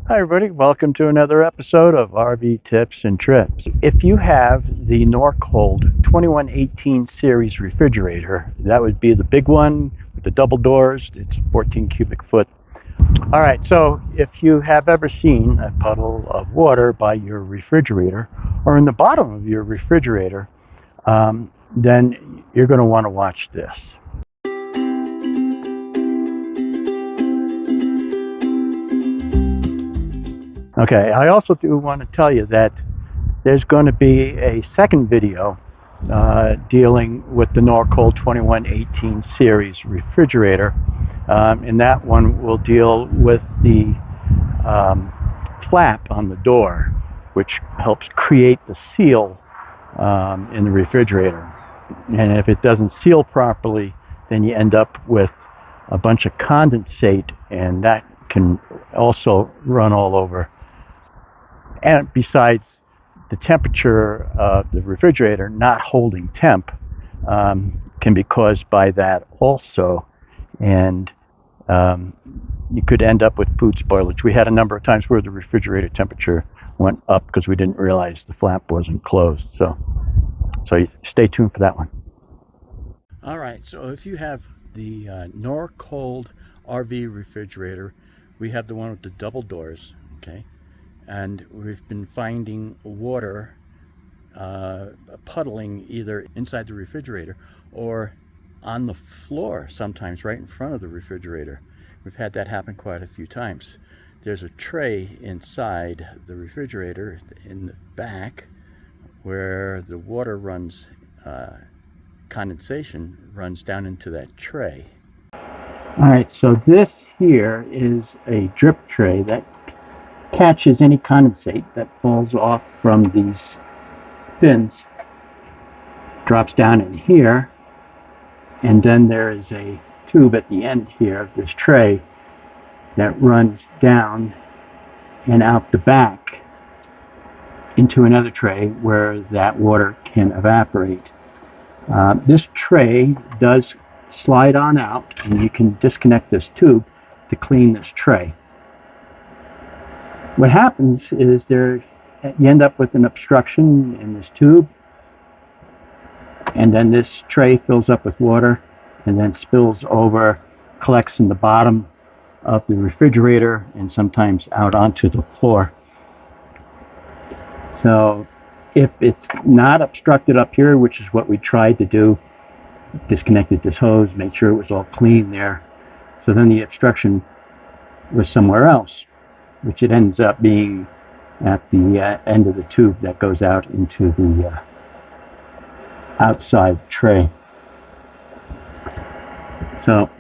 Hi everybody, welcome to another episode of RV Tips and Trips. If you have the Norcold 2118 series refrigerator, that would be the big one with the double doors. It's 14 cubic foot. Alright, so if you have ever seen a puddle of water by your refrigerator or in the bottom of your refrigerator, then you're going to want to watch this. Okay, I also do want to tell you that there's going to be a second video dealing with the Norcold 2118 series refrigerator, and that one will deal with the flap on the door, which helps create the seal in the refrigerator. And if it doesn't seal properly, then you end up with a bunch of condensate, and that can also run all over. And besides, the temperature of the refrigerator not holding temp can be caused by that also, and you could end up with food spoilage. We had a number of times where the refrigerator temperature went up because we didn't realize the flap wasn't closed. So stay tuned for that one. All right, so if you have the Norcold RV refrigerator, we have the one with the double doors, okay? And we've been finding water puddling either inside the refrigerator or on the floor, sometimes right in front of the refrigerator. We've had that happen quite a few times. There's a tray inside the refrigerator in the back where the water runs, condensation runs down into that tray. All right, so this here is a drip tray that catches any condensate that falls off from these fins, drops down in here, and then there is a tube at the end here of this tray that runs down and out the back into another tray where that water can evaporate. This tray does slide on out, and you can disconnect this tube to clean this tray. What happens is you end up with an obstruction in this tube, and then this tray fills up with water and then spills over, collects in the bottom of the refrigerator and sometimes out onto the floor. So if it's not obstructed up here, which is what we tried to do, disconnected this hose, made sure it was all clean there, so then the obstruction was somewhere else, which it ends up being at the end of the tube that goes out into the outside tray. So,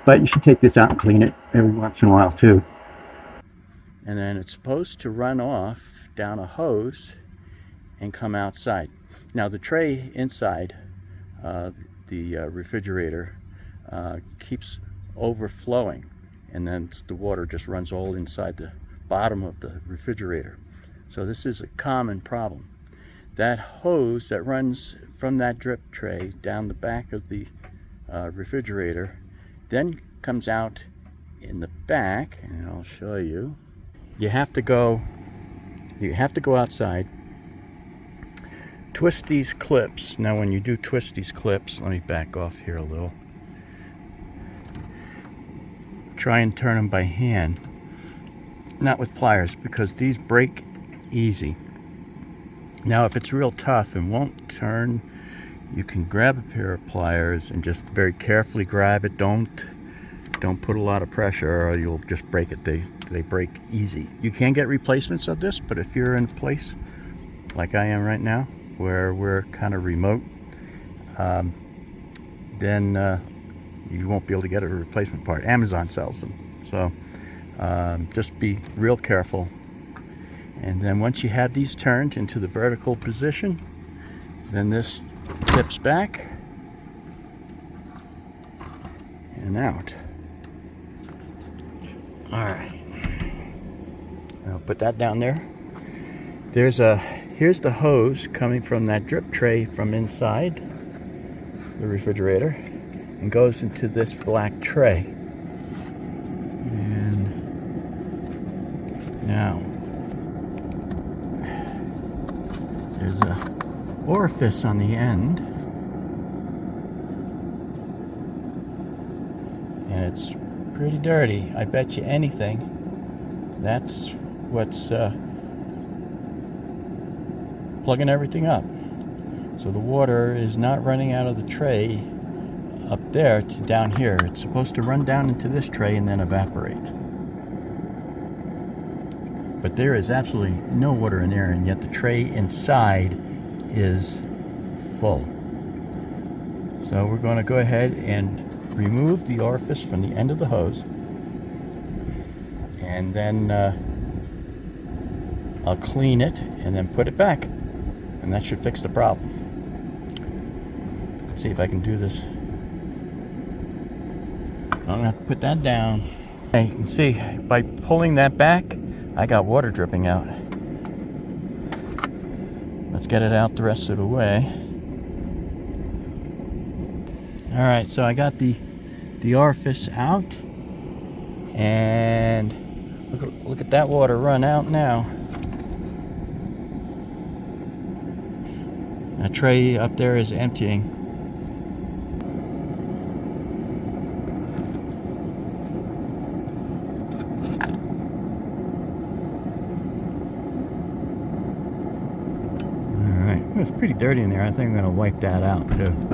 but you should take this out and clean it every once in a while too. And then it's supposed to run off down a hose and come outside. Now the tray inside the refrigerator keeps overflowing, and then the water just runs all inside the bottom of the refrigerator. So this is a common problem. That hose that runs from that drip tray down the back of the refrigerator then comes out in the back, and I'll show you. You have to go outside, twist these clips. Now when you do twist these clips, let me back off here a little. Try and turn them by hand, not with pliers, because these break easy. Now if it's real tough and won't turn, you can grab a pair of pliers and just very carefully grab it. Don't put a lot of pressure or you'll just break it. They break easy. You can get replacements of this, but if you're in a place like I am right now where we're kind of remote, then you won't be able to get a replacement part. Amazon sells them. So just be real careful. And then once you have these turned into the vertical position, then this tips back and out. All right. I'll put that down there. Here's the hose coming from that drip tray from inside the refrigerator and goes into this black tray. And Now, there's a orifice on the end, and it's pretty dirty. I bet you anything that's what's plugging everything up. So the water is not running out of the tray up there, it's down here. It's supposed to run down into this tray and then evaporate. But there is absolutely no water in there, and yet the tray inside is full. So we're going to go ahead and remove the orifice from the end of the hose, and then I'll clean it and then put it back, and that should fix the problem. Let's see if I can do this. I'm going to have to put that down. Okay, you can see by pulling that back, I got water dripping out. Let's get it out the rest of the way. Alright, so I got the orifice out, and look at that water run out now. That tray up there is emptying. Alright, well, it's pretty dirty in there. I think I'm going to wipe that out too.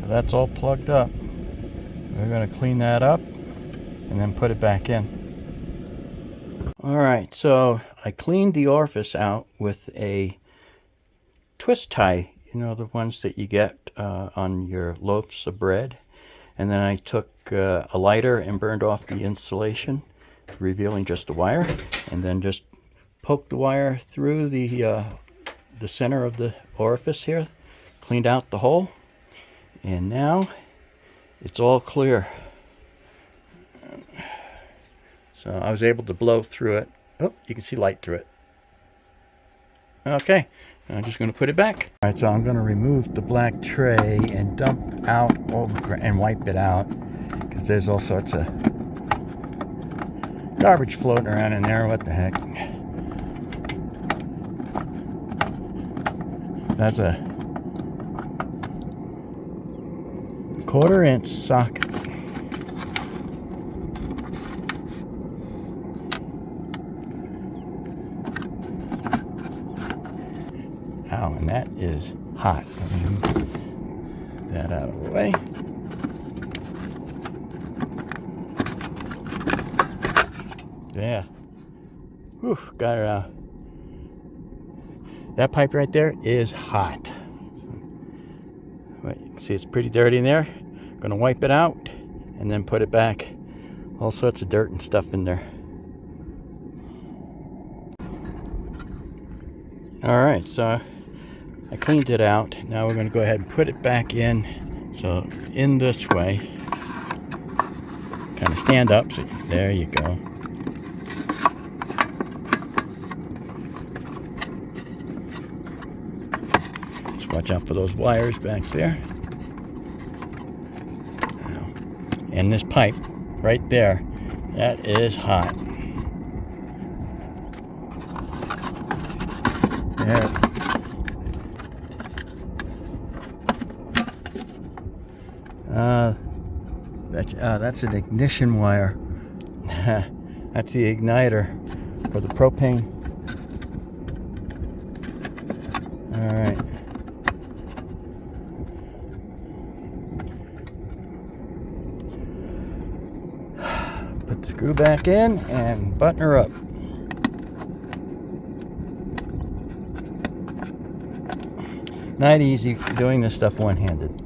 That's all plugged up. We're going to clean that up and then put it back in. Alright, so I cleaned the orifice out with a twist tie, you know, the ones that you get on your loaves of bread. And then I took a lighter and burned off the insulation, revealing just the wire, and then just poked the wire through the center of the orifice here, cleaned out the hole. And now it's all clear. So I was able to blow through it. Oh, you can see light through it. Okay, I'm just going to put it back. All right, so I'm going to remove the black tray and dump out all the and wipe it out, because there's all sorts of garbage floating around in there. What the heck? That's a 1/4-inch socket. Ow, and that is hot. Let me move that out of the way. Yeah. Whew, got it out. That pipe right there is hot. You can see it's pretty dirty in there. I'm going to wipe it out and then put it back. All sorts of dirt and stuff in there. Alright, so I cleaned it out. Now we're going to go ahead and put it back in. So in this way. Kind of stand up. So there you go. Just watch out for those wires back there. And this pipe right there, that is hot. There. That's an ignition wire. That's the igniter for the propane. All right. Put the screw back in and button her up. Not easy doing this stuff one-handed.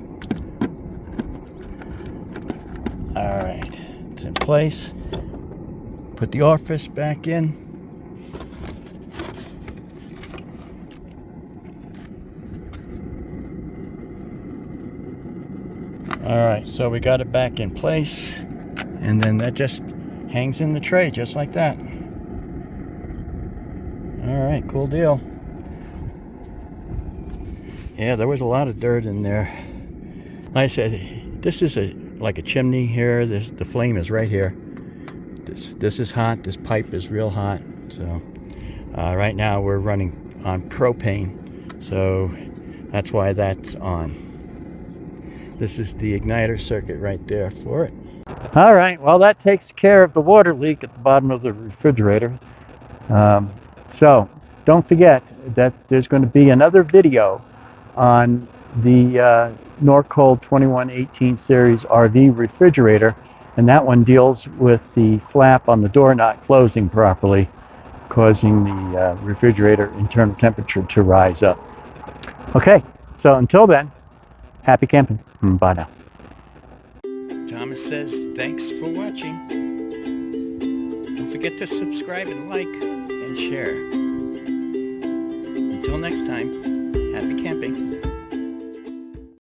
Alright, it's in place. Put the orifice back in. Alright, so we got it back in place. And then that just hangs in the tray just like that. Alright, cool deal. Yeah, there was a lot of dirt in there. Like I said, this is like a chimney here. The flame is right here. This is hot. This pipe is real hot. So right now we're running on propane, so that's why that's on. This is the igniter circuit right there for it. All right, well, that takes care of the water leak at the bottom of the refrigerator. So don't forget that there's going to be another video on the Norcold 2118 series RV refrigerator, and that one deals with the flap on the door not closing properly, causing the refrigerator internal temperature to rise up. Okay, so until then, happy camping. Bye now. Thomas says thanks for watching. Don't forget to subscribe and like and share. Until next time.